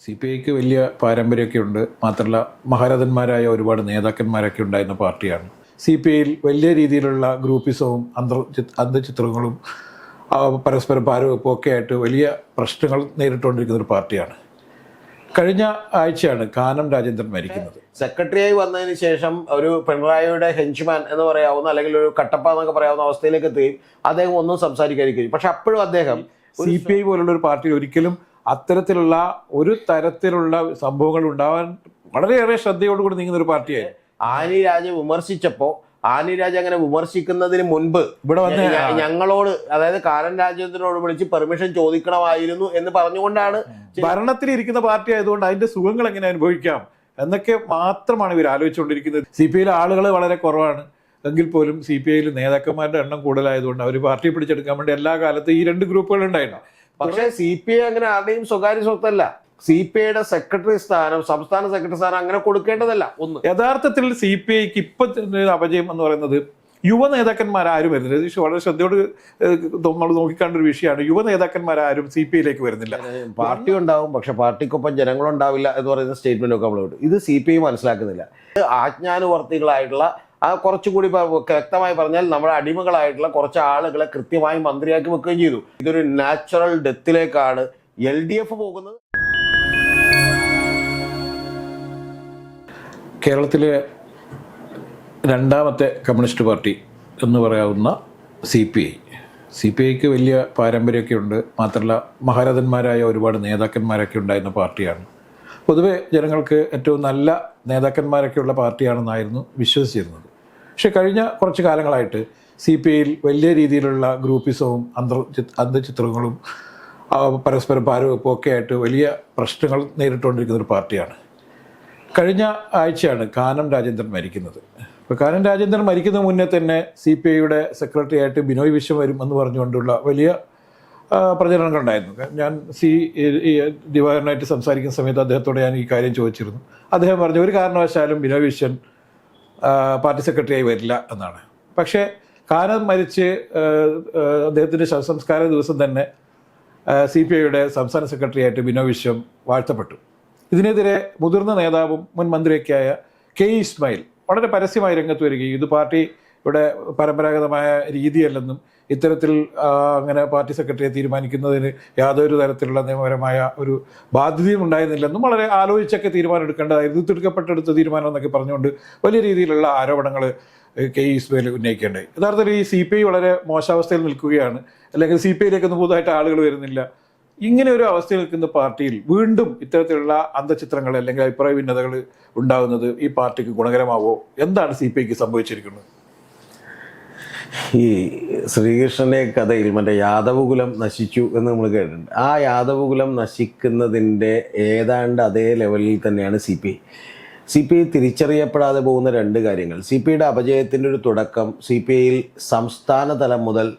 CPIക്ക് വലിയ പാരമ്പര്യമൊക്കെ ഉണ്ട്. മാത്രമല്ല മഹാരഥന്മാരായ ഒരുപാട് നേതാക്കന്മാരൊക്കെ ഉണ്ടായിരുന്ന പാർട്ടിയാണ്. CPIയിൽ വലിയ രീതിയിലുള്ള ഗ്രൂപ്പിസവും അന്തഃഛിദ്രങ്ങളും പരസ്പര ഭാരവെപ്പും ഒക്കെ ആയിട്ട് വലിയ പ്രശ്നങ്ങൾ നേരിട്ടുകൊണ്ടിരിക്കുന്ന ഒരു പാർട്ടിയാണ്. കഴിഞ്ഞ ആഴ്ചയാണ് കാനം രാജേന്ദ്രൻ മരിക്കുന്നത്. സെക്രട്ടറിയായി വന്നതിന് ശേഷം ഒരു പിണറായിയുടെ ഹെഞ്ച്മാൻ എന്ന് പറയാവുന്ന അല്ലെങ്കിൽ ഒരു കട്ടപ്പ എന്നൊക്കെ പറയാവുന്ന അവസ്ഥയിലേക്ക് എത്തുകയും അദ്ദേഹം ഒന്നും സംസാരിക്കാതിരിക്കുകയും, പക്ഷെ അപ്പോഴും അദ്ദേഹം CPI പോലുള്ള ഒരു പാർട്ടി ഒരിക്കലും അത്തരത്തിലുള്ള ഒരു തരത്തിലുള്ള സംഭവങ്ങൾ ഉണ്ടാവാൻ വളരെയേറെ ശ്രദ്ധയോടുകൂടി നീങ്ങുന്ന ഒരു പാർട്ടിയായിരുന്നു. ആനി രാജ വിമർശിച്ചപ്പോൾ ആനി രാജ അങ്ങനെ വിമർശിക്കുന്നതിന് മുൻപ് ഇവിടെ വന്ന് ഞങ്ങളോട്, അതായത് കാനം രാജേന്ദ്രനോട് വിളിച്ച് പെർമിഷൻ ചോദിക്കണമായിരുന്നു എന്ന് പറഞ്ഞുകൊണ്ടാണ് ഭരണത്തിലിരിക്കുന്ന പാർട്ടി ആയതുകൊണ്ട് അതിന്റെ സുഖങ്ങൾ എങ്ങനെ അനുഭവിക്കാം എന്നൊക്കെ മാത്രമാണ് ഇവർ ആലോചിച്ചുകൊണ്ടിരിക്കുന്നത്. CPIയിലെ ആളുകൾ വളരെ കുറവാണ് എങ്കിൽ പോലും CPIയിൽ നേതാക്കന്മാരുടെ എണ്ണം കൂടുതലായതുകൊണ്ട് അവർ പാർട്ടിയെ പിടിച്ചെടുക്കാൻ വേണ്ടി എല്ലാ കാലത്തും ഈ രണ്ട് ഗ്രൂപ്പുകൾ ഉണ്ടായിരുന്നു. പക്ഷേ CPI അങ്ങനെ ആരുടെയും സ്വകാര്യ സ്വത്തല്ല. CPIയുടെ സെക്രട്ടറി സ്ഥാനം, സംസ്ഥാന സെക്രട്ടറി സ്ഥാനം അങ്ങനെ കൊടുക്കേണ്ടതല്ല. ഒന്ന്, യഥാർത്ഥത്തിൽ CPIക്ക് ഇപ്പൊ അപജയം എന്ന് പറയുന്നത് യുവ നേതാക്കന്മാരാരും വരുന്നില്ല. ഇത് വളരെ ശ്രദ്ധയോട് നമ്മൾ നോക്കിക്കാണ്ട ഒരു വിഷയമാണ്. യുവ നേതാക്കന്മാരാരും CPIയിലേക്ക് വരുന്നില്ല. പാർട്ടി ഉണ്ടാവും, പക്ഷെ പാർട്ടിക്കൊപ്പം ജനങ്ങളുണ്ടാവില്ല എന്ന് പറയുന്ന സ്റ്റേറ്റ്മെന്റ് ഒക്കെ നമ്മൾ വിട്ടു. ഇത് CPI മനസ്സിലാക്കുന്നില്ല. ആജ്ഞാനുവർത്തികളായിട്ടുള്ള കുറച്ചുകൂടി വ്യക്തമായി പറഞ്ഞാൽ നമ്മുടെ അടിമകളായിട്ടുള്ള കുറച്ച് ആളുകളെ കൃത്യമായി മന്ത്രിയാക്കി വെക്കുകയും ചെയ്തു. ഇതൊരു നാച്ചുറൽ ഡെത്തിലേക്കാണ് LDF പോകുന്നത്. കേരളത്തിലെ രണ്ടാമത്തെ കമ്മ്യൂണിസ്റ്റ് പാർട്ടി എന്ന് പറയാവുന്ന CPIക്ക് വലിയ പാരമ്പര്യമൊക്കെ ഉണ്ട്. മാത്രമല്ല മഹാരഥന്മാരായ ഒരുപാട് നേതാക്കന്മാരൊക്കെ ഉണ്ടായിരുന്ന പാർട്ടിയാണ്. പൊതുവെ ജനങ്ങൾക്ക് ഏറ്റവും നല്ല നേതാക്കന്മാരൊക്കെയുള്ള പാർട്ടിയാണെന്നായിരുന്നു വിശ്വസിച്ചിരുന്നത്. പക്ഷെ കഴിഞ്ഞ കുറച്ച് കാലങ്ങളായിട്ട് CPIയിൽ വലിയ രീതിയിലുള്ള ഗ്രൂപ്പിസവും അന്തഃഛിദ്രങ്ങളും പരസ്പര ഭാരവെപ്പും ഒക്കെ ആയിട്ട് വലിയ പ്രശ്നങ്ങൾ നേരിട്ടുകൊണ്ടിരിക്കുന്ന ഒരു പാർട്ടിയാണ്. കഴിഞ്ഞ ആഴ്ചയാണ് കാനം രാജേന്ദ്രൻ മരിക്കുന്നത്. അപ്പോൾ കാനം രാജേന്ദ്രൻ മരിക്കുന്നതിന് മുന്നേ തന്നെ CPIയുടെ സെക്രട്ടറി ആയിട്ട് ബിനോയ് വിശ്വം വരും എന്ന് പറഞ്ഞുകൊണ്ടുള്ള വലിയ പ്രചരണങ്ങളുണ്ടായിരുന്നു. ഞാൻ ദിവാകരനായിട്ട് സംസാരിക്കുന്ന സമയത്ത് അദ്ദേഹത്തോട് ഞാൻ ഈ കാര്യം ചോദിച്ചിരുന്നു. അദ്ദേഹം പറഞ്ഞു ഒരു കാരണവശാലും ബിനോയ് വിശ്വൻ പാർട്ടി സെക്രട്ടറിയായി വരില്ല എന്നാണ്. പക്ഷേ കാനം മരിച്ച് അദ്ദേഹത്തിൻ്റെ ശവസംസ്കാര ദിവസം തന്നെ CPIയുടെ സംസ്ഥാന സെക്രട്ടറി ആയിട്ട് ബിനോയ് വിശ്വം വാഴ്ത്തപ്പെട്ടു. ഇതിനെതിരെ മുതിർന്ന നേതാവും മുൻ മന്ത്രിയൊക്കെയായ K. ഇസ്മായിൽ വളരെ പരസ്യമായി രംഗത്ത് വരികയും ഇത് പാർട്ടിയുടെ പരമ്പരാഗതമായ രീതിയല്ലെന്നും ഇത്തരത്തിൽ അങ്ങനെ പാർട്ടി സെക്രട്ടറിയെ തീരുമാനിക്കുന്നതിന് യാതൊരു തരത്തിലുള്ള നിയമപരമായ ഒരു ബാധ്യതയും ഉണ്ടായിരുന്നില്ലെന്നും വളരെ ആലോചിച്ചൊക്കെ തീരുമാനം എടുക്കേണ്ടതായിരുന്നു, തിടുക്കപ്പെട്ടെടുത്ത തീരുമാനം എന്നൊക്കെ പറഞ്ഞുകൊണ്ട് വലിയ രീതിയിലുള്ള ആരോപണങ്ങൾ K. ഇസ്മായിൽ ഉന്നയിക്കേണ്ടായി. യഥാർത്ഥത്തിൽ ഈ CPI വളരെ മോശാവസ്ഥയിൽ നിൽക്കുകയാണ്, അല്ലെങ്കിൽ CPIയിലേക്കൊന്നും പുതുതായിട്ട് ആളുകൾ വരുന്നില്ല. ഇങ്ങനെ ഒരു അവസ്ഥയിൽ നിൽക്കുന്ന പാർട്ടിയിൽ വീണ്ടും ഇത്തരത്തിലുള്ള അന്തഃഛിദ്രങ്ങൾ അല്ലെങ്കിൽ അഭിപ്രായ ഭിന്നതകൾ ഉണ്ടാകുന്നത് ഈ പാർട്ടിക്ക് ഗുണകരമാവോ? എന്താണ് CPIക്ക് സംഭവിച്ചിരിക്കുന്നത്? ഈ ശ്രീകൃഷ്ണന്റെ കഥയിൽ മറ്റേ യാദവകുലം നശിച്ചു എന്ന് നമ്മൾ കേട്ടിട്ടുണ്ട്. ആ യാദവകുലം നശിക്കുന്നതിൻ്റെ ഏതാണ്ട് അതേ ലെവലിൽ തന്നെയാണ് CPI തിരിച്ചറിയപ്പെടാതെ പോകുന്ന രണ്ട് കാര്യങ്ങൾ. CPIയുടെ അപജയത്തിൻ്റെ ഒരു തുടക്കം CPIയിൽ സംസ്ഥാന തലം മുതൽ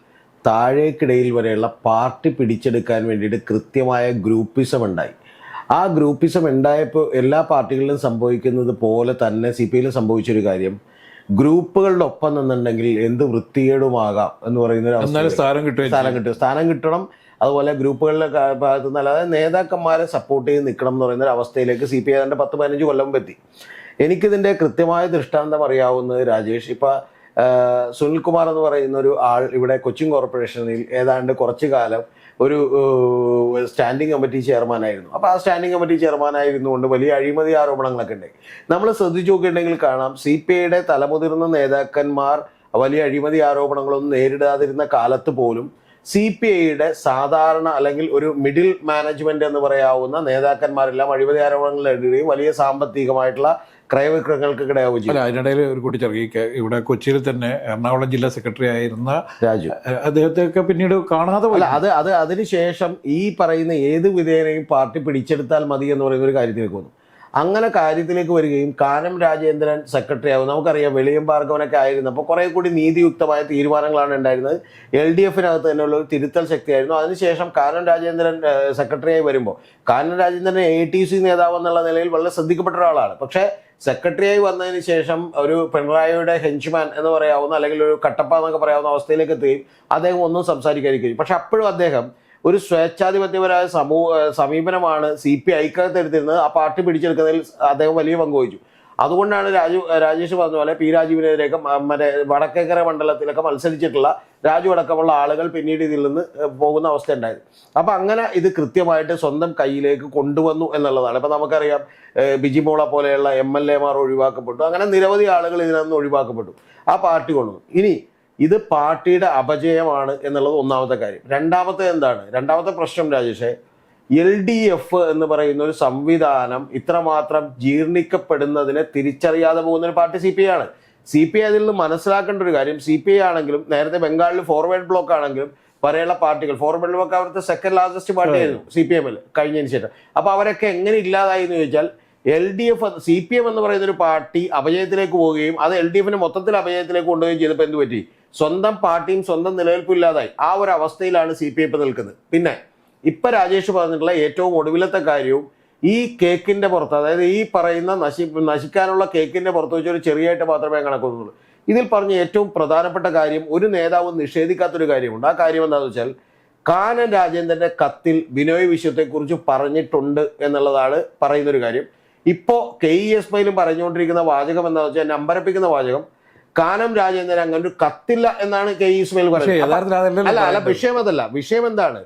താഴേക്കിടയിൽ വരെയുള്ള പാർട്ടി പിടിച്ചെടുക്കാൻ വേണ്ടിയിട്ട് കൃത്യമായ ഗ്രൂപ്പിസം ഉണ്ടായി. ആ ഗ്രൂപ്പിസം ഉണ്ടായപ്പോൾ എല്ലാ പാർട്ടികളിലും സംഭവിക്കുന്നത് പോലെ തന്നെ CPIയിലും സംഭവിച്ചൊരു കാര്യം, ഗ്രൂപ്പുകളുടെ ഒപ്പം നിന്നുണ്ടെങ്കിൽ എന്ത് വൃത്തികേടുമാകാം എന്ന് പറയുന്ന സ്ഥാനം കിട്ടണം. അതുപോലെ ഗ്രൂപ്പുകളിലെ ഭാഗത്തു നിന്ന്, അതായത് നേതാക്കന്മാരെ സപ്പോർട്ട് ചെയ്ത് നിൽക്കണം എന്ന് പറയുന്ന ഒരു അവസ്ഥയിലേക്ക് CPI ഏതാണ്ട് 10-15 കൊല്ലം എത്തി. എനിക്കിതിൻ്റെ കൃത്യമായ ദൃഷ്ടാന്തം അറിയാവുന്നത് രാജേഷ്, ഇപ്പം സുനിൽകുമാർ എന്ന് പറയുന്ന ഒരു ആൾ ഇവിടെ കൊച്ചിൻ കോർപ്പറേഷനിൽ ഏതാണ്ട് കുറച്ചു കാലം ഒരു സ്റ്റാൻഡിംഗ് കമ്മിറ്റി ചെയർമാനായിരുന്നു. അപ്പോൾ ആ സ്റ്റാൻഡിംഗ് കമ്മിറ്റി ചെയർമാനായിരുന്നുകൊണ്ട് വലിയ അഴിമതി ആരോപണങ്ങളൊക്കെ ഉണ്ട്. നമ്മൾ ശ്രദ്ധിച്ചു നോക്കിയിട്ടുണ്ടെങ്കിൽ കാണാം, CPIയുടെ തലമുതിർന്ന നേതാക്കന്മാർ വലിയ അഴിമതി ആരോപണങ്ങളൊന്നും നേരിടാതിരുന്ന കാലത്ത് പോലും CPIയുടെ സാധാരണ അല്ലെങ്കിൽ ഒരു മിഡിൽ മാനേജ്മെന്റ് എന്ന് പറയാവുന്ന നേതാക്കന്മാരെല്ലാം അഴിമതി ആരോപണങ്ങൾ നേരിടുകയും വലിയ സാമ്പത്തികമായിട്ടുള്ള ക്രയവിക്രയങ്ങൾക്ക് ഇടയാവുകയും ചെയ്യും. അതിനിടയിൽ ഒരു കൂട്ടിച്ചേർക്കുക, ഇവിടെ കൊച്ചിയിൽ തന്നെ എറണാകുളം ജില്ലാ സെക്രട്ടറി ആയിരുന്ന രാജു, അദ്ദേഹത്തെയൊക്കെ പിന്നീട് കാണാതെ അതിനുശേഷം ഈ പറയുന്ന ഏത് വിധേനയും പാർട്ടി പിടിച്ചെടുത്താൽ മതി എന്ന് പറയുന്ന ഒരു കാര്യത്തിലേക്ക് വന്നു. അങ്ങനെ കാര്യത്തിലേക്ക് വരികയും കാനം രാജേന്ദ്രൻ സെക്രട്ടറി ആവും. നമുക്കറിയാം വെളിയം ഭാർഗവനൊക്കെ ആയിരുന്നപ്പോൾ കുറേ കൂടി നീതിയുക്തമായ തീരുമാനങ്ങളാണ് ഉണ്ടായിരുന്നത്. LDFനകത്ത് തന്നെയുള്ള ഒരു തിരുത്തൽ ശക്തിയായിരുന്നു. അതിനുശേഷം കാനം രാജേന്ദ്രൻ സെക്രട്ടറിയായി വരുമ്പോൾ കാനം രാജേന്ദ്രൻ ATC നേതാവ് എന്നുള്ള നിലയിൽ വളരെ ശ്രദ്ധിക്കപ്പെട്ട ഒരാളാണ്. പക്ഷേ സെക്രട്ടറിയായി വന്നതിന് ശേഷം ഒരു പിണറായിയുടെ ഹെഞ്ച്മാൻ എന്ന് പറയാവുന്ന അല്ലെങ്കിൽ ഒരു കട്ടപ്പ എന്നൊക്കെ പറയാവുന്ന അവസ്ഥയിലേക്ക് എത്തുകയും അദ്ദേഹം ഒന്നും സംസാരിക്കാതിരിക്കുകയും, പക്ഷെ അപ്പോഴും അദ്ദേഹം ഒരു സ്വേച്ഛാധിപത്യപരമായ സമീപനമാണ് CPI എടുത്തിരുന്നത്. ആ പാർട്ടി പിടിച്ചെടുക്കുന്നതിൽ അദ്ദേഹം വലിയ പങ്ക് വഹിച്ചു. അതുകൊണ്ടാണ് രാജേഷ് പറഞ്ഞ പോലെ P. രാജീവിനെതിരെയൊക്കെ മറ്റേ വടക്കേക്കര മണ്ഡലത്തിലൊക്കെ മത്സരിച്ചിട്ടുള്ള രാജു അടക്കമുള്ള ആളുകൾ പിന്നീട് ഇതിൽ നിന്ന് പോകുന്ന അവസ്ഥ ഉണ്ടായത്. അപ്പം അങ്ങനെ ഇത് കൃത്യമായിട്ട് സ്വന്തം കയ്യിലേക്ക് കൊണ്ടുവന്നു എന്നുള്ളതാണ്. ഇപ്പം നമുക്കറിയാം ബിജിമോള പോലെയുള്ള MLA മാർ ഒഴിവാക്കപ്പെട്ടു. അങ്ങനെ നിരവധി ആളുകൾ ഇതിൽ നിന്ന് ഒഴിവാക്കപ്പെട്ടു. ആ പാർട്ടി കൊണ്ടുവന്നു. ഇനി ഇത് പാർട്ടിയുടെ അപജയമാണ് എന്നുള്ളത് ഒന്നാമത്തെ കാര്യം. രണ്ടാമത്തെ എന്താണ്? രണ്ടാമത്തെ പ്രശ്നം രാജേഷേ, LDF എന്ന് പറയുന്ന ഒരു സംവിധാനം ഇത്രമാത്രം ജീർണിക്കപ്പെടുന്നതിനെ തിരിച്ചറിയാതെ പോകുന്ന ഒരു പാർട്ടി CPI ആണ്. CPI അതിൽ നിന്ന് മനസ്സിലാക്കേണ്ട ഒരു കാര്യം, CPI ആണെങ്കിലും നേരത്തെ ബംഗാളിൽ ഫോർവേഡ് ബ്ലോക്ക് ആണെങ്കിലും പരയുള്ള പാർട്ടികൾ, ഫോർവേഡ് ബ്ലോക്ക് അവിടുത്തെ സെക്കൻഡ് ലാർജസ്റ്റ് പാർട്ടി ആയിരുന്നു CPM കഴിഞ്ഞതിന് ശേഷം. അപ്പോൾ അവരൊക്കെ എങ്ങനെ ഇല്ലാതായി എന്ന് ചോദിച്ചാൽ LDF CPM എന്ന് പറയുന്ന ഒരു പാർട്ടി അപജയത്തിലേക്ക് പോവുകയും അത് LDFനെ മൊത്തത്തിൽ അപജയത്തിലേക്ക് കൊണ്ടുപോവുകയും ചെയ്തപ്പോൾ എന്ത് പറ്റി? സ്വന്തം പാർട്ടിയും സ്വന്തം നിലനിൽപ്പും ഇല്ലാതായി. ആ ഒരു അവസ്ഥയിലാണ് CPI ഇപ്പോൾ നിൽക്കുന്നത്. പിന്നെ ഇപ്പൊ രാജേഷ് പറഞ്ഞിട്ടുള്ള ഏറ്റവും ഒടുവിലത്തെ കാര്യവും ഈ കേക്കിന്റെ പുറത്ത്, അതായത് ഈ പറയുന്ന നശിക്കാനുള്ള കേക്കിന്റെ പുറത്ത് വെച്ച് ഒരു ചെറിയായിട്ട് മാത്രമേ കണക്കുന്നുള്ളൂ. ഇതിൽ പറഞ്ഞ ഏറ്റവും പ്രധാനപ്പെട്ട കാര്യം, ഒരു നേതാവും നിഷേധിക്കാത്തൊരു കാര്യമുണ്ട്. ആ കാര്യം എന്താണെന്ന് വെച്ചാൽ കാനൻ രാജേന്ദ്രന്റെ കത്തിൽ ബിനോയ് വിശ്വത്തെക്കുറിച്ച് പറഞ്ഞിട്ടുണ്ട് എന്നുള്ളതാണ് പറയുന്നൊരു കാര്യം. ഇപ്പോൾ KESPയിലും പറഞ്ഞുകൊണ്ടിരിക്കുന്ന വാചകം എന്താണെന്ന് വെച്ചാൽ, നമ്പരപ്പിക്കുന്ന വാചകം, കാനം രാജേന്ദ്രൻ അങ്ങനെ ഒരു കത്തില്ല എന്നാണ് KESPയിൽ പറയുന്നത്. അല്ല, വിഷയം അതല്ല. വിഷയം എന്താണ്?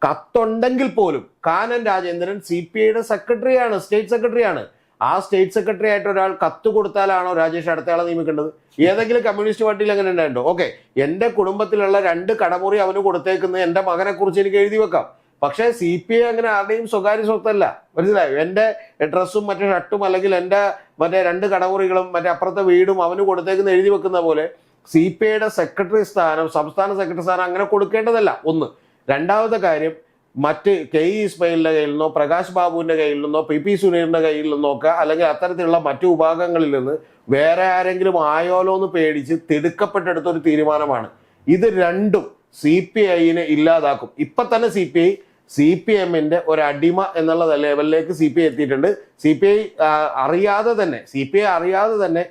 കത്തുണ്ടെങ്കിൽ പോലും കാനൻ രാജേന്ദ്രൻ CPIയുടെ സെക്രട്ടറിയാണ്, സ്റ്റേറ്റ് സെക്രട്ടറിയാണ്. ആ സ്റ്റേറ്റ് സെക്രട്ടറി ആയിട്ട് ഒരാൾ കത്ത് കൊടുത്താലാണോ രാജേഷ് അടുത്തയാളെ നിയമിക്കേണ്ടത്? ഏതെങ്കിലും കമ്മ്യൂണിസ്റ്റ് പാർട്ടിയിൽ അങ്ങനെ ഉണ്ടായിട്ടുണ്ടോ? ഓക്കെ, എൻ്റെ കുടുംബത്തിലുള്ള 2 കടമുറി അവന് കൊടുത്തേക്കുന്നത് എൻ്റെ മകനെ കുറിച്ച് എനിക്ക് എഴുതി വെക്കാം. പക്ഷേ CPI അങ്ങനെ ആരുടെയും സ്വകാര്യ സ്വത്തല്ല. മനസ്സിലായോ? എൻ്റെ ഡ്രസ്സും മറ്റേ ഷർട്ടും അല്ലെങ്കിൽ എൻ്റെ മറ്റേ 2 കടമുറികളും മറ്റേ അപ്പുറത്തെ വീടും അവന് കൊടുത്തേക്കുന്ന എഴുതി വെക്കുന്ന പോലെ CPIയുടെ സെക്രട്ടറി സ്ഥാനം, സംസ്ഥാന സെക്രട്ടറി സ്ഥാനം അങ്ങനെ കൊടുക്കേണ്ടതല്ല. ഒന്ന്. രണ്ടാമത്തെ കാര്യം, മറ്റ് KESPയിലെ കയ്യിൽ നിന്നോ പ്രകാശ് ബാബുവിൻ്റെ കയ്യിൽ നിന്നോ PP സുനീറിൻ്റെ കയ്യിൽ നിന്നോ ഒക്കെ അല്ലെങ്കിൽ അത്തരത്തിലുള്ള മറ്റു വിഭാഗങ്ങളിൽ നിന്ന് വേറെ ആരെങ്കിലും ആയോലോ എന്ന് പേടിച്ച് തിടുക്കപ്പെട്ടെടുത്ത ഒരു തീരുമാനമാണ്. ഇത് രണ്ടും CPIനെ ഇല്ലാതാക്കും. ഇപ്പൊ തന്നെ CPIന്റെ ഒരു അടിമ എന്നുള്ള ലെവലിലേക്ക് CPI എത്തിയിട്ടുണ്ട്. CPI അറിയാതെ തന്നെ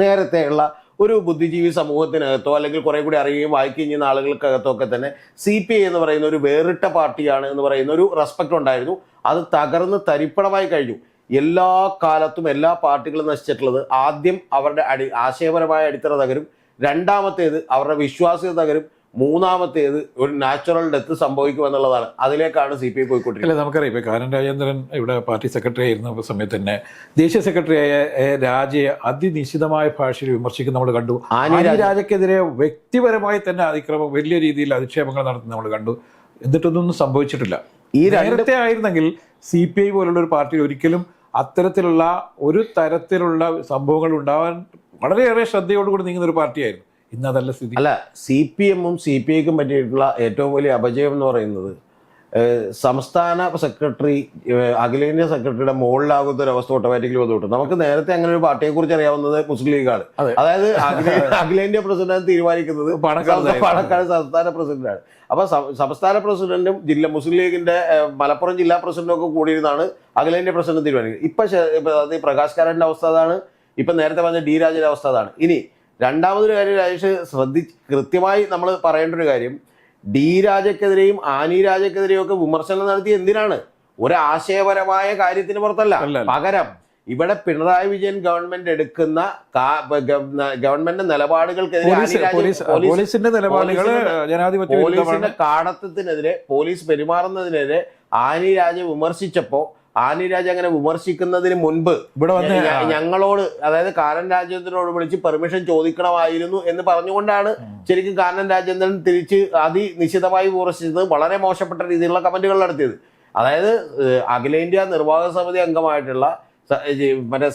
നേരത്തെയുള്ള ഒരു ബുദ്ധിജീവി സമൂഹത്തിനകത്തോ അല്ലെങ്കിൽ കുറെ കൂടി അറിയുകയും വായിക്കുകയും ചെയ്യുന്ന ആളുകൾക്കകത്തോ ഒക്കെ തന്നെ CPI എന്ന് പറയുന്ന ഒരു വേറിട്ട പാർട്ടിയാണ് എന്ന് പറയുന്ന ഒരു റെസ്പെക്ട് ഉണ്ടായിരുന്നു. അത് തകർന്ന് തരിപ്പണമായി കഴിഞ്ഞു. എല്ലാ കാലത്തും എല്ലാ പാർട്ടികളും നശിച്ചിട്ടുള്ളത് ആദ്യം അവരുടെ ആശയപരമായ അടിത്തറ തകരും, രണ്ടാമത്തേത് അവരുടെ വിശ്വാസ്യത തകരും, മൂന്നാമത്തേത് ഒരു നാച്ചുറൽ ഡെത്ത് സംഭവിക്കും എന്നുള്ളതാണ്. അതിലേക്കാണ് CPI പോയിക്കൊണ്ടിരിക്കുന്നത്. നമുക്കറിയാം, ഇപ്പോൾ കാനൻ രാജേന്ദ്രൻ ഇവിടെ പാർട്ടി സെക്രട്ടറി ആയിരുന്ന സമയത്ത് തന്നെ ദേശീയ സെക്രട്ടറിയായ രാജയെ അതിനിശിതമായ ഭാഷയിൽ വിമർശിക്കുന്ന നമ്മൾ കണ്ടു. ആനി രാജയ്ക്കെതിരെ വ്യക്തിപരമായി തന്നെ അതിക്രമം, വലിയ രീതിയിൽ അധിക്ഷേപങ്ങൾ നടത്തുന്ന നമ്മൾ കണ്ടു. എന്നിട്ടൊന്നും സംഭവിച്ചിട്ടില്ല. ഈ നേരത്തെ ആയിരുന്നെങ്കിൽ CPI പോലുള്ള ഒരു പാർട്ടിയിൽ ഒരിക്കലും അത്തരത്തിലുള്ള ഒരു തരത്തിലുള്ള സംഭവങ്ങൾ ഉണ്ടാവാൻ വളരെയേറെ ശ്രദ്ധയോടുകൂടി നീങ്ങുന്ന ഒരു പാർട്ടിയായിരുന്നു. ഇന്നതല്ല സ്ഥിതി. അല്ല, CPMും CPIക്കും പറ്റിയിട്ടുള്ള ഏറ്റവും വലിയ അപജയം എന്ന് പറയുന്നത് സംസ്ഥാന സെക്രട്ടറി അഖിലേന്ത്യാ സെക്രട്ടറിയുടെ മുകളിലാകുന്ന ഒരു അവസ്ഥ ഓട്ടോമാറ്റിക്കലി വന്നു. നമുക്ക് നേരത്തെ അങ്ങനെ ഒരു പാർട്ടിയെ കുറിച്ച് അറിയാവുന്നത് മുസ്ലിം ലീഗാണ്. അതായത് അഖിലേന്ത്യാ പ്രസിഡന്റ് തീരുമാനിക്കുന്നത് പാണക്കാട് സംസ്ഥാന പ്രസിഡന്റാണ്. അപ്പൊ സംസ്ഥാന പ്രസിഡന്റും മുസ്ലിം ലീഗിന്റെ മലപ്പുറം ജില്ലാ പ്രസിഡന്റും ഒക്കെ കൂടിയിരുന്നാണ് അഖിലേന്ത്യാ പ്രസിഡന്റ് തീരുമാനിക്കുന്നത്. ഇപ്പൊ പ്രകാശ് കാരാന്റെ അവസ്ഥ അതാണ്. ഇപ്പൊ നേരത്തെ പറഞ്ഞ D. രാജയുടെ അവസ്ഥ അതാണ്. ഇനി രണ്ടാമതൊരു കാര്യം രാജേഷ് കൃത്യമായി നമ്മൾ പറയേണ്ട ഒരു കാര്യം, D. രാജയ്ക്കെതിരെയും ആനി രാജയ്ക്കെതിരെയും ഒക്കെ വിമർശനം നടത്തി എന്തിനാണ്? ഒരു ആശയപരമായ കാര്യത്തിന് പുറത്തല്ല. പകരം ഇവിടെ പിണറായി വിജയൻ ഗവൺമെന്റ് എടുക്കുന്ന ഗവൺമെന്റ് നിലപാടുകൾക്കെതിരെ, പോലീസിന്റെ കാടത്തത്തിനെതിരെ, പോലീസ് പെരുമാറുന്നതിനെതിരെ ആനി രാജ വിമർശിച്ചപ്പോ ആനി രാജ അങ്ങനെ വിമർശിക്കുന്നതിന് മുൻപ് ഞങ്ങളോട്, അതായത് കാനൻ രാജേന്ദ്രനോട് വിളിച്ച് പെർമിഷൻ ചോദിക്കണമായിരുന്നു എന്ന് പറഞ്ഞുകൊണ്ടാണ് ശരിക്കും കാനൻ രാജേന്ദ്രൻ തിരിച്ച് അതിനിശ്ചിതമായി വിമർശിച്ചത്, വളരെ മോശപ്പെട്ട രീതിയിലുള്ള കമന്റുകൾ നടത്തിയത്. അതായത് അഖിലേന്ത്യാ നിർവാഹക സമിതി അംഗമായിട്ടുള്ള മറ്റേ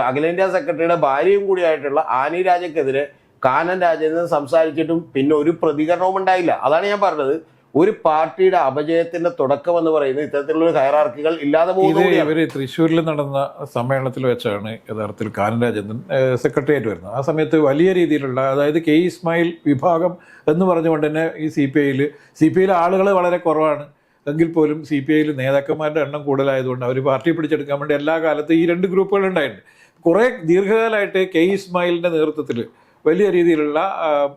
അഖിലേന്ത്യാ സെക്രട്ടറിയുടെ ഭാര്യയും കൂടിയായിട്ടുള്ള ആനി രാജയ്ക്കെതിരെ കാനൻ രാജേന്ദ്രൻ സംസാരിച്ചിട്ടും പിന്നെ ഒരു പ്രതികരണവും ഉണ്ടായില്ല. അതാണ് ഞാൻ പറഞ്ഞത്, ഒരു പാർട്ടിയുടെ അപജയത്തിന്റെ തുടക്കം എന്ന് പറയുന്നത് ഇത്തരത്തിലുള്ള ഹയറാർക്കികൾ ഇല്ലാതെ പോകുന്നത്. ഇവര് തൃശ്ശൂരിൽ നടന്ന സമ്മേളനത്തിൽ വെച്ചാണ് യഥാർത്ഥത്തിൽ കാനൻ രാജേന്ദ്രൻ സെക്രട്ടറിയായിട്ട് വരുന്നത്. ആ സമയത്ത് വലിയ രീതിയിലുള്ള, അതായത് K. ഇസ്മായിൽ വിഭാഗം എന്ന് പറഞ്ഞുകൊണ്ട് തന്നെ ഈ CPIയിൽ ആളുകൾ വളരെ കുറവാണ് എങ്കിൽ പോലും CPIയിൽ നേതാക്കന്മാരുടെ എണ്ണം കൂടുതലായതുകൊണ്ട് അവർ പാർട്ടി പിടിച്ചെടുക്കാൻ വേണ്ടി എല്ലാ കാലത്തും ഈ 2 ഗ്രൂപ്പുകൾ ഉണ്ടായിട്ടുണ്ട്. കുറേ ദീർഘകാലമായിട്ട് K. ഇസ്മായിലിൻ്റെ നേതൃത്വത്തിൽ വലിയ രീതിയിലുള്ള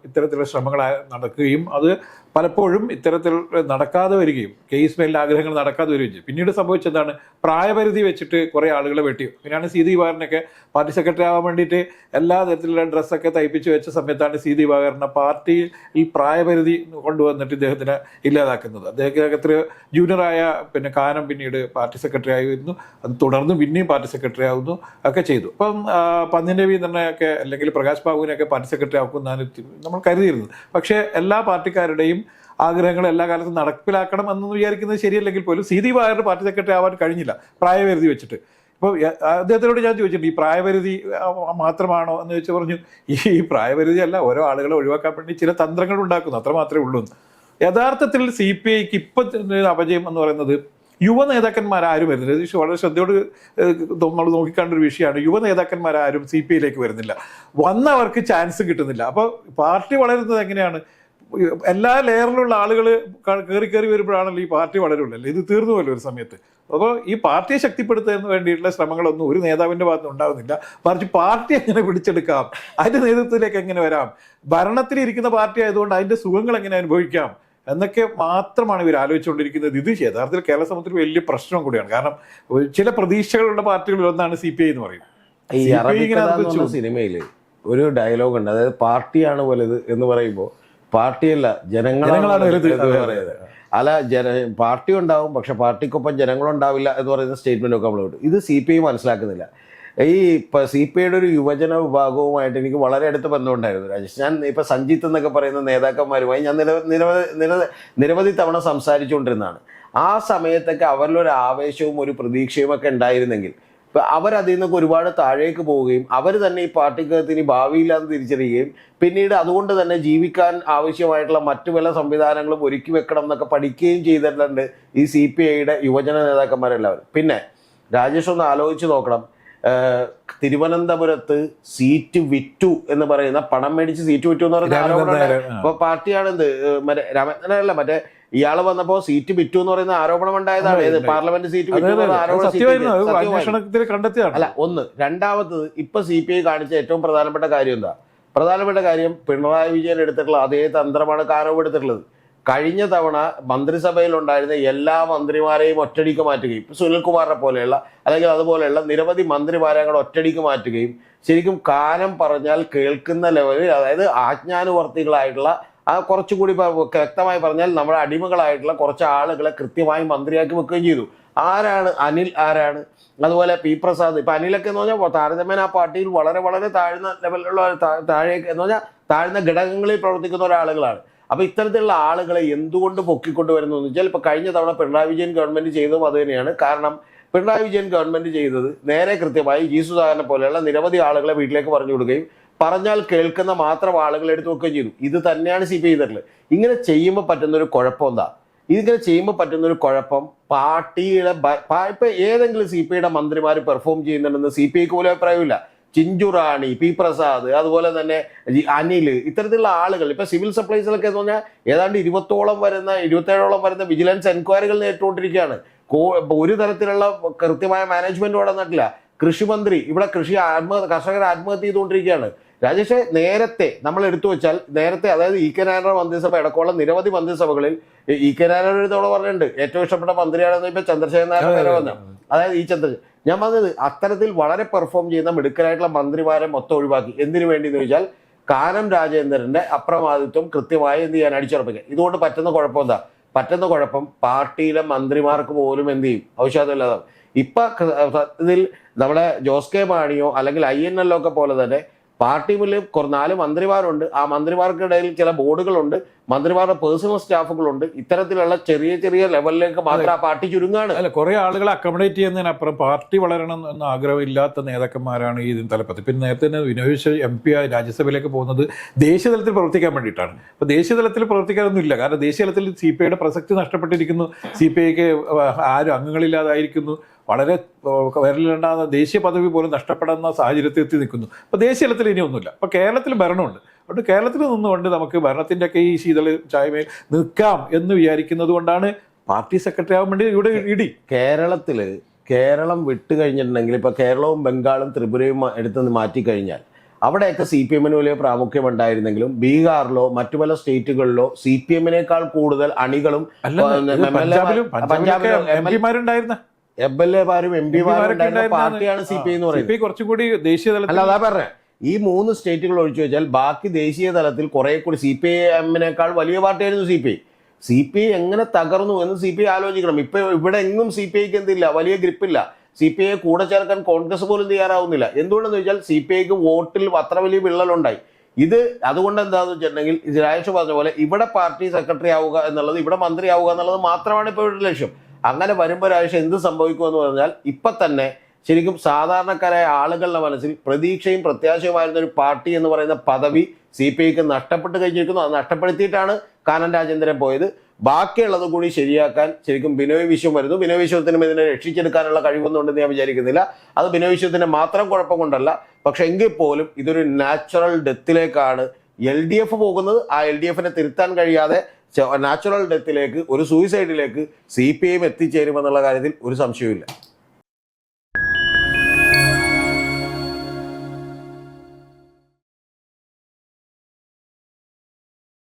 ഇത്തരത്തിലുള്ള ശ്രമങ്ങൾ നടക്കുകയും അത് പലപ്പോഴും ഇത്തരത്തിൽ നടക്കാതെ വരികയും ഇസ്മായിലിൻ്റെ ആഗ്രഹങ്ങൾ നടക്കാതെ വരികയും ചെയ്യും. പിന്നീട് സംഭവിച്ചതാണ്, പ്രായപരിധി വെച്ചിട്ട് കുറേ ആളുകളെ വെട്ടി. പിന്നെയാണ് സി ദിവാകരനൊക്കെ പാർട്ടി സെക്രട്ടറി ആവാൻ വേണ്ടിയിട്ട് എല്ലാ തരത്തിലുള്ള ഡ്രസ്സൊക്കെ തയ്പ്പിച്ച് വെച്ച സമയത്താണ് സി ദിവാകരനെ പാർട്ടിയിൽ ഈ പ്രായപരിധി കൊണ്ടുവന്നിട്ട് ഇദ്ദേഹത്തിനെ ഇല്ലാതാക്കുന്നത്. അദ്ദേഹത്തിന് ജൂനിയറായ കാനം പിന്നീട് പാർട്ടി സെക്രട്ടറി ആയിരുന്നു, അത് തുടർന്ന് പിന്നെയും പാർട്ടി സെക്രട്ടറി ആവുന്നു ഒക്കെ ചെയ്തു. അപ്പം പന്ന്യൻ രവീന്ദ്രനെയൊക്കെ അല്ലെങ്കിൽ പ്രകാശ് ബാബുവിനെയൊക്കെ പാർട്ടി സെക്രട്ടറി ആക്കുമെന്നാണ് നമ്മൾ കരുതിയിരുന്നത്. പക്ഷേ എല്ലാ പാർട്ടിക്കാരുടെയും ആഗ്രഹങ്ങൾ എല്ലാ കാലത്തും നടപ്പിലാക്കണം എന്ന് വിചാരിക്കുന്നത് ശരിയല്ലെങ്കിൽ പോലും സി ദിവാകരന് പാർട്ടി സെക്രട്ടറി ആവാൻ കഴിഞ്ഞില്ല പ്രായപരിധി വെച്ചിട്ട്. ഇപ്പോൾ അദ്ദേഹത്തിനോട് ഞാൻ ചോദിച്ചിട്ടുണ്ട്, ഈ പ്രായപരിധി മാത്രമാണോ എന്ന് ചോദിച്ചാൽ പറഞ്ഞു, ഈ പ്രായപരിധി അല്ല, ഓരോ ആളുകളെ ഒഴിവാക്കാൻ വേണ്ടി ചില തന്ത്രങ്ങൾ ഉണ്ടാക്കുന്നു, അത്ര മാത്രമേ ഉള്ളൂ. യഥാർത്ഥത്തിൽ സി പി ഐക്ക് ഇപ്പം അപജയം എന്ന് പറയുന്നത് യുവ നേതാക്കന്മാരാരും വരുന്നില്ല. ഇത് വളരെ ശ്രദ്ധയോട് നമ്മൾ നോക്കിക്കാണ്ട ഒരു വിഷയമാണ്. യുവ നേതാക്കന്മാരാരും സി പി ഐയിലേക്ക് വരുന്നില്ല, വന്നവർക്ക് ചാൻസ് കിട്ടുന്നില്ല. അപ്പോൾ പാർട്ടി വളരുന്നത് എങ്ങനെയാണ്? എല്ലാ ലെയറിലുള്ള ആളുകൾ കയറി വരുമ്പോഴാണല്ലോ ഈ പാർട്ടി വളരുള്ളൂ. ഇത് തീർന്നു പോലും ഒരു സമയത്ത്. അപ്പോൾ ഈ പാർട്ടിയെ ശക്തിപ്പെടുത്തുന്നതിന് വേണ്ടിയിട്ടുള്ള ശ്രമങ്ങളൊന്നും ഒരു നേതാവിൻ്റെ ഭാഗത്ത് ഉണ്ടാകുന്നില്ല. മറിച്ച് പാർട്ടി എങ്ങനെ പിടിച്ചെടുക്കാം, അതിൻ്റെ നേതൃത്വത്തിലേക്ക് എങ്ങനെ വരാം, ഭരണത്തിലിരിക്കുന്ന പാർട്ടി ആയതുകൊണ്ട് അതിൻ്റെ സുഖങ്ങൾ എങ്ങനെ അനുഭവിക്കാം എന്നൊക്കെ മാത്രമാണ് ഇവർ ആലോചിച്ചുകൊണ്ടിരിക്കുന്നത്. ഇത് യഥാർത്ഥത്തിൽ കേരള സമൂഹത്തിൽ വലിയ പ്രശ്നം കൂടിയാണ്. കാരണം ചില പ്രതീക്ഷകളുള്ള പാർട്ടികളിൽ ഒന്നാണ് സി പി ഐ എന്ന് പറയുന്നത്. ഈ അറബിക്കഥ സിനിമയിൽ ഒരു ഡയലോഗ് ഉണ്ട്, അതായത് പാർട്ടിയാണ് വലുത് എന്ന് പറയുമ്പോൾ പാർട്ടിയല്ല ജനങ്ങളാണ് വലുത് എന്ന് പറയുന്നത്. അല്ല, പാർട്ടി ഉണ്ടാവും, പക്ഷെ പാർട്ടിക്കൊപ്പം ജനങ്ങളുണ്ടാവില്ല എന്ന് പറയുന്ന സ്റ്റേറ്റ്മെന്റ് ഒക്കെ നമ്മൾ വിട്ടു. ഇത് സി പി ഐ മനസ്സിലാക്കുന്നില്ല. ഈ സി പി ഐയുടെ ഒരു യുവജന വിഭാഗവുമായിട്ട് എനിക്ക് വളരെ അടുത്ത ബന്ധമുണ്ടായിരുന്നു രാജേഷ്. ഞാൻ ഇപ്പം സഞ്ജിത്ത് എന്നൊക്കെ പറയുന്ന നേതാക്കന്മാരുമായി ഞാൻ നിരവധി തവണ സംസാരിച്ചുകൊണ്ടിരുന്നതാണ്. ആ സമയത്തൊക്കെ അവരിലൊരു ആവേശവും ഒരു പ്രതീക്ഷയും ഒക്കെ ഉണ്ടായിരുന്നെങ്കിൽ ഇപ്പം അവരതിൽ നിന്നൊക്കെ ഒരുപാട് താഴേക്ക് പോവുകയും അവർ തന്നെ ഈ പാർട്ടിക്കകത്തിന് ഭാവിയില്ലാന്ന് തിരിച്ചറിയുകയും പിന്നീട് അതുകൊണ്ട് തന്നെ ജീവിക്കാൻ ആവശ്യമായിട്ടുള്ള മറ്റു പല സംവിധാനങ്ങളും ഒരുക്കി വെക്കണം എന്നൊക്കെ പഠിക്കുകയും ചെയ്തിട്ടുണ്ട് ഈ സി പി ഐയുടെ യുവജന നേതാക്കന്മാരെല്ലാവരും. പിന്നെ രാജേഷ് ഒന്ന് ആലോചിച്ച് നോക്കണം, തിരുവനന്തപുരത്ത് സീറ്റ് വിറ്റു എന്ന് പറയുന്ന, പണം മേടിച്ച് സീറ്റ് വിറ്റു എന്ന് പറയുന്ന ആരോപണം. അപ്പൊ പാർട്ടിയാണെന്ത് മറ്റേ രാമചന്ദ്രനല്ല, മറ്റേ ഇയാള് വന്നപ്പോ സീറ്റ് വിറ്റു എന്ന് പറയുന്ന ആരോപണം ഉണ്ടായതാണ്. പാർലമെന്റ് സീറ്റ് വിറ്റു അല്ല ഒന്ന്. രണ്ടാമത്തത് ഇപ്പൊ സി പി ഐ കാണിച്ച ഏറ്റവും പ്രധാനപ്പെട്ട കാര്യം എന്താ? പ്രധാനപ്പെട്ട കാര്യം പിണറായി വിജയൻ എടുത്തിട്ടുള്ള അതേ തന്ത്രമാണ് കാനവും എടുത്തിട്ടുള്ളത്. കഴിഞ്ഞ തവണ മന്ത്രിസഭയിൽ ഉണ്ടായിരുന്ന എല്ലാ മന്ത്രിമാരെയും ഒറ്റടിക്ക് മാറ്റുകയും, സുനിൽകുമാറിനെ പോലെയുള്ള അല്ലെങ്കിൽ അതുപോലെയുള്ള നിരവധി മന്ത്രിമാരെ അങ്ങോട്ട് ഒറ്റടിക്ക് മാറ്റുകയും ശരിക്കും കാനം പറഞ്ഞാൽ കേൾക്കുന്ന ലെവലിൽ, അതായത് ആജ്ഞാനുവർത്തികളായിട്ടുള്ള കുറച്ചുകൂടി വ്യക്തമായി പറഞ്ഞാൽ നമ്മുടെ അടിമകളായിട്ടുള്ള കുറച്ച് ആളുകളെ കൃത്യമായി മന്ത്രിയാക്കി വെക്കുകയും ചെയ്തു. ആരാണ് അനിൽ? ആരാണ്? അതുപോലെ പി പ്രസാദ്. ഇപ്പൊ അനിലൊക്കെ എന്ന് പറഞ്ഞാൽ താരതമ്യേന ആ പാർട്ടിയിൽ വളരെ വളരെ താഴ്ന്ന ലെവലിലുള്ള താഴേക്ക് എന്ന് പറഞ്ഞാൽ താഴ്ന്ന ഘടകങ്ങളിൽ പ്രവർത്തിക്കുന്ന ഒരാളുകളാണ്. അപ്പൊ ഇത്തരത്തിലുള്ള ആളുകളെ എന്തുകൊണ്ട് പൊക്കിക്കൊണ്ടുവരുന്നു എന്ന് വെച്ചാൽ, ഇപ്പൊ കഴിഞ്ഞ തവണ പിണറായി വിജയൻ ഗവൺമെന്റ് ചെയ്തതും അത് തന്നെയാണ്. കാരണം പിണറായി വിജയൻ ഗവൺമെന്റ് ചെയ്തത് നേരെ കൃത്യമായി ജി സുധാകരനെ പോലെയുള്ള നിരവധി ആളുകളെ വീട്ടിലേക്ക് പറഞ്ഞു കൊടുക്കുകയും പറഞ്ഞാൽ കേൾക്കുന്ന മാത്രം ആളുകളെ എടുത്ത് വെക്കുകയും ചെയ്തു. ഇത് തന്നെയാണ് സി പി ഐ ചെയ്തിട്ടുള്ളത്. ഇങ്ങനെ ചെയ്യുമ്പോൾ പറ്റുന്നൊരു കുഴപ്പം എന്താ? ഇതിങ്ങനെ ചെയ്യുമ്പോൾ പറ്റുന്നൊരു കുഴപ്പം, പാർട്ടിയുടെ ഇപ്പൊ ഏതെങ്കിലും സി പി ഐയുടെ മന്ത്രിമാർ പെർഫോം ചെയ്യുന്നുണ്ടെന്ന് സി പി ഐക്ക് പോലും അഭിപ്രായമില്ല. ചിഞ്ചുറാണി, പി പ്രസാദ്, അതുപോലെ തന്നെ അനിൽ, ഇത്തരത്തിലുള്ള ആളുകൾ ഇപ്പൊ സിവിൽ സപ്ലൈസിലൊക്കെ എന്ന് പറഞ്ഞാൽ ഏതാണ്ട് 27ഓളം വരുന്ന വിജിലൻസ് എൻക്വയറികൾ നേരിട്ടുകൊണ്ടിരിക്കുകയാണ്. ഒരു തരത്തിലുള്ള കൃത്യമായ മാനേജ്മെന്റ് ഇവിടെ നടന്നിട്ടില്ല. കൃഷിമന്ത്രി ഇവിടെ കർഷകർ ആത്മഹത്യ ചെയ്തുകൊണ്ടിരിക്കുകയാണ്. രാജേഷ്, നേരത്തെ നമ്മൾ എടുത്തു വെച്ചാൽ നേരത്തെ, അതായത് ഇ കെ നായരുടെ മന്ത്രിസഭ അടക്കമുള്ള നിരവധി മന്ത്രിസഭകളിൽ ഇ കെ നായരുടെ ഒരു തവണ പറഞ്ഞിട്ടുണ്ട് ഏറ്റവും ഇഷ്ടപ്പെട്ട മന്ത്രിയാണെന്ന് ഇപ്പൊ ചന്ദ്രശേഖരൻ നായരുടെ പേരെ വന്ന, അതായത് ഈ ഞാൻ പറഞ്ഞത് അത്തരത്തിൽ വളരെ പെർഫോം ചെയ്യുന്ന മിടുക്കരായിട്ടുള്ള മന്ത്രിമാരെ മൊത്തം ഒഴിവാക്കി. എന്തിനു വേണ്ടി എന്ന് ചോദിച്ചാൽ കാനം രാജേന്ദ്രന്റെ അപ്രമാദിത്വം കൃത്യമായി എന്ത് ചെയ്യാൻ അടിച്ചുറപ്പിക്കുക. ഇതുകൊണ്ട് പറ്റുന്ന കുഴപ്പം എന്താ? പറ്റുന്ന കുഴപ്പം പാർട്ടിയിലെ മന്ത്രിമാർക്ക് പോലും എന്ത് ചെയ്യും? ആവശ്യമില്ലാതാണ്. ഇപ്പൊ ഇതിൽ നമ്മുടെ ജോസ് കെ മാണിയോ അല്ലെങ്കിൽ INL ഒക്കെ പോലെ തന്നെ പാർട്ടി മുന്നിൽ 4 മന്ത്രിമാരുണ്ട്. ആ മന്ത്രിമാർക്കിടയിൽ ചില ബോർഡുകളുണ്ട്, മന്ത്രിമാരുടെ പേഴ്സണൽ സ്റ്റാഫുകളുണ്ട്. ഇത്തരത്തിലുള്ള ചെറിയ ചെറിയ ലെവലിലേക്ക് മാത്രം ആ പാർട്ടി ചുരുങ്ങാണ്. അല്ല, കുറെ ആളുകളെ അക്കോമഡേറ്റ് ചെയ്യുന്നതിനപ്പുറം പാർട്ടി വളരണം എന്ന ആഗ്രഹമില്ലാത്ത നേതാക്കന്മാരാണ് ഈ തലപ്പത്ത്. പിന്നെ നേരത്തെ തന്നെ വിനോദ് MP രാജ്യസഭയിലേക്ക് പോകുന്നത് ദേശീയ തലത്തിൽ പ്രവർത്തിക്കാൻ വേണ്ടിയിട്ടാണ്. അപ്പോൾ ദേശീയ തലത്തിൽ പ്രവർത്തിക്കാനൊന്നും ഇല്ല. കാരണം ദേശീയ തലത്തിൽ CPI യുടെ പ്രസക്തി നഷ്ടപ്പെട്ടിരിക്കുന്നു. CPIക്ക് ആരും അംഗങ്ങളില്ലാതായിരിക്കുന്നു. വളരെ വരലുണ്ടാകുന്ന ദേശീയ പദവി പോലും നഷ്ടപ്പെടുന്ന സാഹചര്യത്തിൽ എത്തി നിൽക്കുന്നു. അപ്പോൾ ദേശീയ തലത്തിൽ ഇനിയൊന്നുമില്ല. അപ്പോൾ കേരളത്തിൽ ഭരണമുണ്ട്. അതുകൊണ്ട് കേരളത്തിൽ നിന്നുകൊണ്ട് നമുക്ക് ഭരണത്തിൻ്റെ ഒക്കെ ഈ ശീതള ചായ്മയിൽ നിൽക്കാം എന്ന് വിചാരിക്കുന്നത് കൊണ്ടാണ് പാർട്ടി സെക്രട്ടറി ആവാൻ വേണ്ടി ഇവിടെ ഇടി. കേരളം വിട്ടു കഴിഞ്ഞിട്ടുണ്ടെങ്കിൽ, ഇപ്പോൾ കേരളവും ബംഗാളും ത്രിപുരയും എടുത്ത് മാറ്റിക്കഴിഞ്ഞാൽ അവിടെയൊക്കെ CPM-ന് വലിയ പ്രാമുഖ്യം ഉണ്ടായിരുന്നെങ്കിലും ബീഹാറിലോ മറ്റു പല സ്റ്റേറ്റുകളിലോ CPM-നേക്കാൾ കൂടുതൽ അണികളും എംപിമാരുണ്ടായിരുന്ന MLA-മാരും MP-മാരും പാർട്ടിയാണ് CPI എന്ന് പറയുന്നത്. കുറച്ചും കൂടി ദേശീയ തലത്തിൽ അല്ല, അതാ പറഞ്ഞേ, ഈ 3 സ്റ്റേറ്റുകൾ ഒഴിച്ചു വെച്ചാൽ ബാക്കി ദേശീയ തലത്തിൽ കുറെ കൂടി CPM-നേക്കാൾ വലിയ പാർട്ടിയായിരുന്നു CPI. CPI എങ്ങനെ തകർന്നു എന്ന് CPI ആലോചിക്കണം. ഇപ്പൊ ഇവിടെ എങ്ങും CPIക്ക് എന്തില്ല, വലിയ ഗ്രിപ്പില്ല. CPIയെ കൂടെ ചേർക്കാൻ കോൺഗ്രസ് പോലും തയ്യാറാവുന്നില്ല. എന്തുകൊണ്ടെന്ന് വെച്ചാൽ CPIക്ക് വോട്ടിൽ അത്ര വലിയ വിള്ളലുണ്ടായി. ഇത് അതുകൊണ്ട് എന്താണെന്ന് വെച്ചിട്ടുണ്ടെങ്കിൽ രാജേഷ് പറഞ്ഞ പോലെ ഇവിടെ പാർട്ടി സെക്രട്ടറി ആവുക എന്നുള്ളത്, ഇവിടെ മന്ത്രി ആവുക എന്നുള്ളത് മാത്രമാണ് ഇപ്പോൾ ഇവരുടെ ലക്ഷ്യം. അങ്ങനെ വരുമ്പോൾ രാജേഷ് എന്ത് സംഭവിക്കുമെന്ന് പറഞ്ഞാൽ ഇപ്പൊ തന്നെ ശരിക്കും സാധാരണക്കാരായ ആളുകളുടെ മനസ്സിൽ പ്രതീക്ഷയും പ്രത്യാശയുമായിരുന്ന ഒരു പാർട്ടി എന്ന് പറയുന്ന പദവി CPIക്ക് നഷ്ടപ്പെട്ട് കഴിഞ്ഞിരിക്കുന്നു. അത് നഷ്ടപ്പെടുത്തിയിട്ടാണ് കാനൻ രാജേന്ദ്രൻ പോയത്. ബാക്കിയുള്ളത് കൂടി ശരിയാക്കാൻ ശരിക്കും ബിനോയ് വിശ്വം വരുന്നു. ബിനോയ് വിശ്വത്തിനും ഇതിനെ രക്ഷിച്ചെടുക്കാനുള്ള കഴിവൊന്നുണ്ടെന്ന് ഞാൻ വിചാരിക്കുന്നില്ല. അത് ബിനോയ് വിശ്വത്തിന്റെ മാത്രം കുഴപ്പം കൊണ്ടല്ല. പക്ഷെ എങ്കിൽ പോലും ഇതൊരു നാച്ചുറൽ ഡെത്തിലേക്കാണ് LDF പോകുന്നത്. ആ LDF-നെ തിരുത്താൻ കഴിയാതെ നാച്ചുറൽ ഡെത്തിലേക്ക്, ഒരു സൂയിസൈഡിലേക്ക് CPI എത്തിച്ചേരുമെന്നുള്ള കാര്യത്തിൽ ഒരു സംശയവുമില്ല.